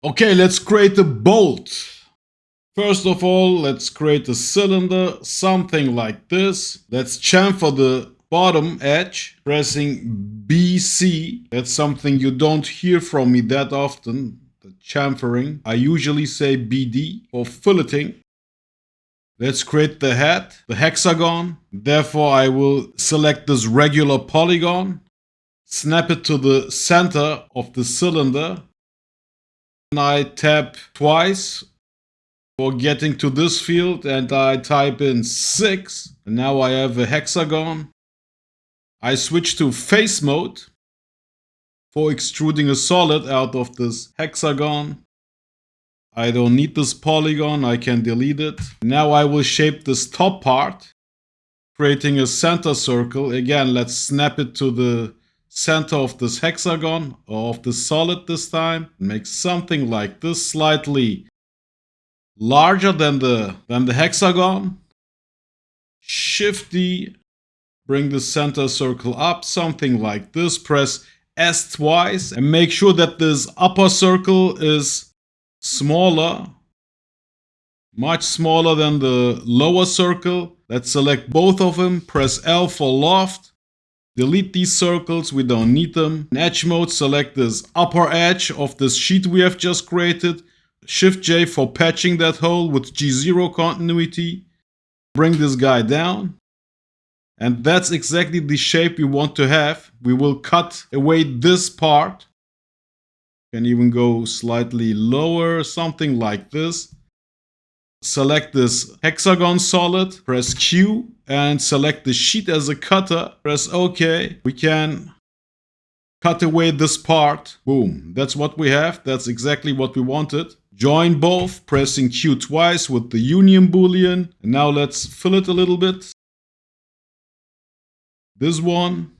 Okay, let's create a bolt. First of all, let's create a cylinder, something like this. Let's chamfer the bottom edge, pressing BC. That's something you don't hear from me that often, the chamfering. I usually say BD for filleting. Let's create the head, the hexagon. Therefore, I will select this regular polygon, snap it to the center of the cylinder. And I tap twice for getting to this field and I type in 6. And now I have a hexagon. I switch to face mode for extruding a solid out of this hexagon. I don't need this polygon, I can delete it. Now I will shape this top part, creating a center circle. Again, let's snap it to the center of this hexagon, or of the solid this time. Make something like this, slightly larger than the hexagon. Shift D, bring the center circle up, something like this. Press S twice and make sure that this upper circle is smaller, much smaller than the lower circle. Let's select both of them, press L for loft. Delete these circles, we don't need them. In edge mode, select this upper edge of this sheet we have just created. Shift J for patching that hole with G0 continuity. Bring this guy down. And that's exactly the shape we want to have. We will cut away this part. Can even go slightly lower, something like this. Select this hexagon solid, press Q, and select the sheet as a cutter. Press OK. We can cut away this part. Boom. That's what we have. That's exactly what we wanted. Join both, pressing Q twice with the union boolean. And now let's fill it a little bit. This one.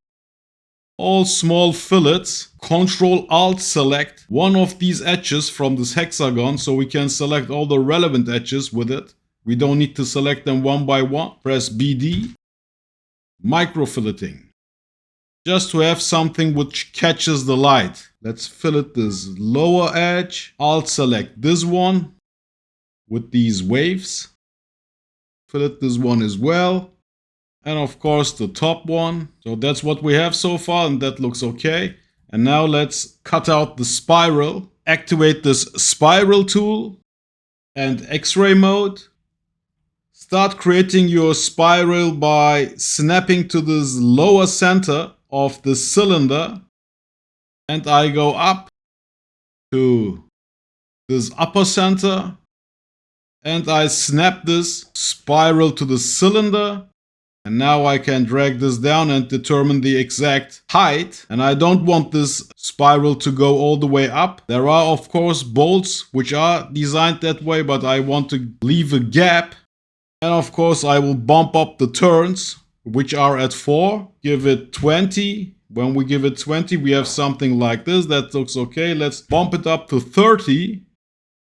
All small fillets. Control Alt select one of these edges from this hexagon so we can select all the relevant edges with it. We don't need to select them one by one. Press BD. Micro filleting. Just to have something which catches the light. Let's fillet this lower edge. Alt select this one with these waves. Fillet this one as well. And of course the top one. So that's what we have so far and that looks okay. And now let's cut out the spiral. Activate this spiral tool and X-ray mode. Start creating your spiral by snapping to this lower center of the cylinder. And I go up to this upper center. And I snap this spiral to the cylinder. And now I can drag this down and determine the exact height. And I don't want this spiral to go all the way up. There are of course bolts which are designed that way, but I want to leave a gap. And of course I will bump up the turns, which are at 4. Give it 20. When we give it 20, we have something like this. That looks okay. Let's bump it up to 30.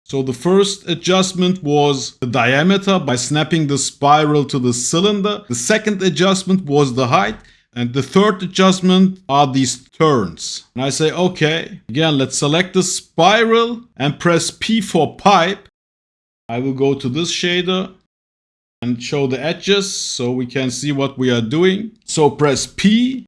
So the first adjustment was the diameter by snapping the spiral to the cylinder. The second adjustment was the height. And the third adjustment are these turns. And I say, okay. Again, let's select the spiral and press P for pipe. I will go to this shader and show the edges so we can see what we are doing. So press P.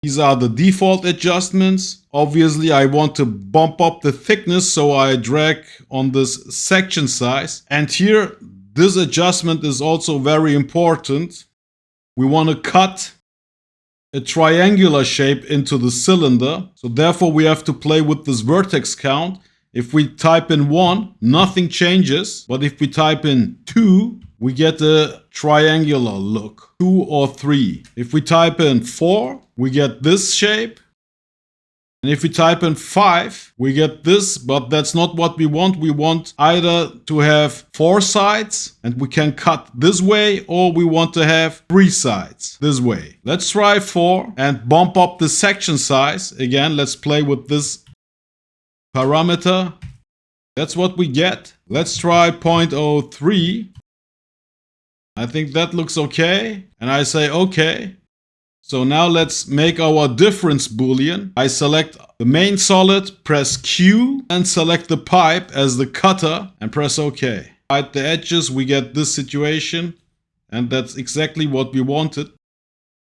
These are the default adjustments. Obviously, I want to bump up the thickness, so I drag on this section size. And here, this adjustment is also very important. We want to cut a triangular shape into the cylinder. So therefore, we have to play with this vertex count. If we type in 1, nothing changes. But if we type in 2, we get a triangular look. 2 or 3. If we type in 4, we get this shape. And if we type in 5, we get this, but that's not what we want. We want either to have 4 sides and we can cut this way, or we want to have 3 sides this way. Let's try 4 and bump up the section size. Again, let's play with this parameter. That's what we get. Let's try 0.03. I think that looks okay. And I say okay. So now let's make our difference boolean. I select the main solid, press Q, and select the pipe as the cutter and press OK. Hide the edges, we get this situation, and that's exactly what we wanted.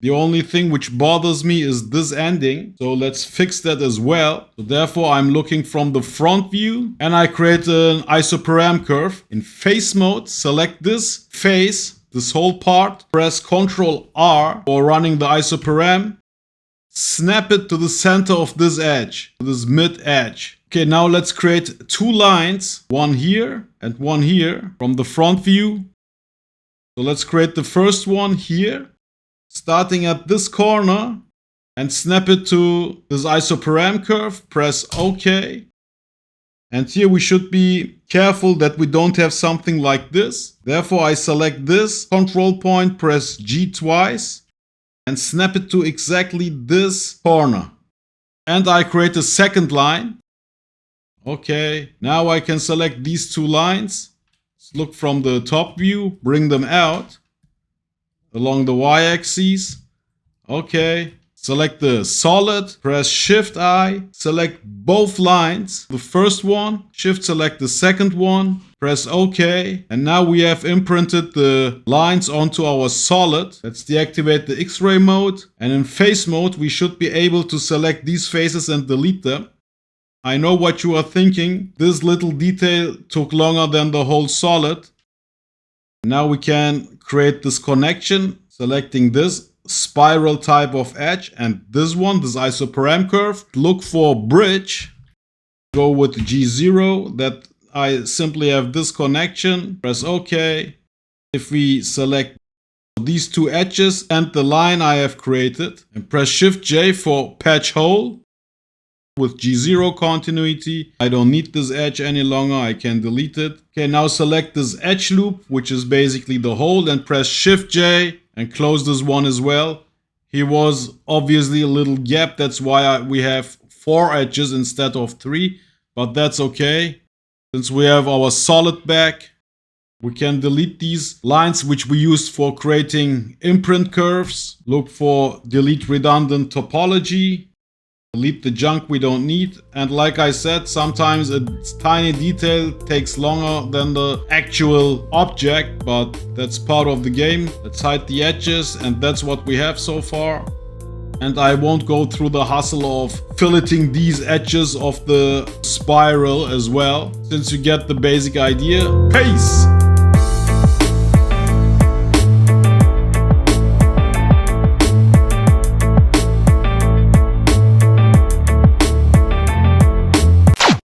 The only thing which bothers me is this ending, so let's fix that as well. So therefore I'm looking from the front view and I create an isoparam curve. In face mode, select this face, this whole part, press Ctrl R for running the isoparam. Snap it to the center of this edge, this mid edge. Okay, now let's create two lines, one here and one here from the front view. So let's create the first one here, starting at this corner, and snap it to this isoparam curve, press OK. And here we should be careful that we don't have something like this. Therefore I select this control point, press G twice, and snap it to exactly this corner. And I create a second line. Okay, now I can select these two lines. Let's look from the top view, bring them out along the y-axis. Okay, select the solid, press Shift I, select both lines. The first one, Shift select the second one, press OK. And now we have imprinted the lines onto our solid. Let's deactivate the X-ray mode. And in face mode, we should be able to select these faces and delete them. I know what you are thinking. This little detail took longer than the whole solid. Now we can create this connection, selecting this spiral type of edge and this one, this isoparam curve. Look for bridge. Go with G0, that I simply have this connection. Press OK. If we select these two edges and the line I have created and press Shift J for patch hole. With G0 continuity, I don't need this edge any longer, I can delete it. Okay, now select this edge loop, which is basically the hole, and press Shift J and close this one as well. Here was obviously a little gap, that's why we have 4 edges instead of 3, but that's okay. Since we have our solid back, we can delete these lines which we used for creating imprint curves. Look for delete redundant topology. Delete the junk we don't need. And like I said, sometimes a tiny detail takes longer than the actual object, but that's part of the game. Let's hide the edges, and that's what we have so far. And I won't go through the hustle of filleting these edges of the spiral as well, since you get the basic idea. Peace!